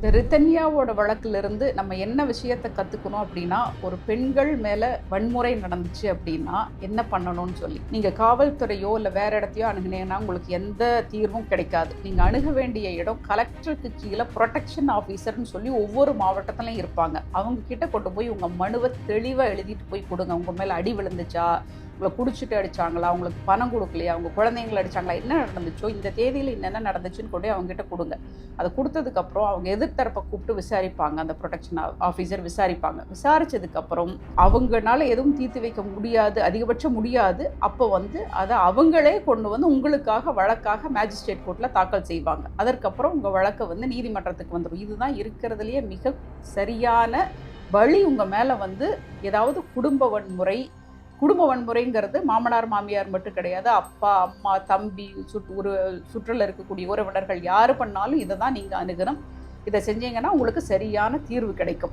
இந்த ரித்தன்யாவோட வழக்கிலிருந்து நம்ம என்ன விஷயத்தை கற்றுக்கணும் அப்படின்னா, ஒரு பெண்கள் மேலே வன்முறை நடந்துச்சு அப்படின்னா என்ன பண்ணணும்னு சொல்லி, நீங்கள் காவல்துறையோ இல்லை வேறு இடத்தையோ அணுகுனீங்கன்னா உங்களுக்கு எந்த தீர்வும் கிடைக்காது. நீங்கள் அணுக வேண்டிய இடம் கலெக்டருக்கு கீழே ப்ரொடெக்ஷன் ஆஃபீஸர்னு சொல்லி ஒவ்வொரு மாவட்டத்துலையும் இருப்பாங்க. அவங்க கிட்ட கொண்டு போய் உங்கள் மனுவை தெளிவாக எழுதிட்டு போய் கொடுங்க. உங்கள் மேலே அடி விழுந்துச்சா, உங்களை குடிச்சிட்டு அடித்தாங்களா, அவங்களுக்கு பணம் கொடுக்கலையா, அவங்க குழந்தைங்களை அடித்தாங்களா, என்ன நடந்துச்சோ இந்த தேதியில் என்னென்ன நடந்துச்சுன்னு கொண்டு அவங்ககிட்ட கொடுங்க. அதை கொடுத்ததுக்கப்புறம் அவங்க எதிர்த்தரப்பை கூப்பிட்டு விசாரிப்பாங்க. அந்த ப்ரொடெக்ஷன் ஆஃபீஸர் விசாரிப்பாங்க. விசாரித்ததுக்கப்புறம் அவங்களால எதுவும் தீர்த்து வைக்க முடியாது, அதிகபட்சம் முடியாது, அப்போ அதை அவங்களே கொண்டு உங்களுக்காக வழக்காக மேஜிஸ்ட்ரேட் கோர்ட்டில் தாக்கல் செய்வாங்க. அதற்கப்புறம் உங்கள் வழக்கை நீதிமன்றத்துக்கு வந்துடும். இதுதான் இருக்கிறதுலையே மிக சரியான வழி. உங்கள் மேலே ஏதாவது குடும்ப வன்முறைங்கிறது மாமனார் மாமியார் மட்டும் கிடையாது. அப்பா அம்மா தம்பி சுற்றில் இருக்கக்கூடிய உறவினர்கள் யார் பண்ணாலும் இதை தான் நீங்கள் அணுகணும். இதை செஞ்சீங்கன்னா உங்களுக்கு சரியான தீர்வு கிடைக்கும்.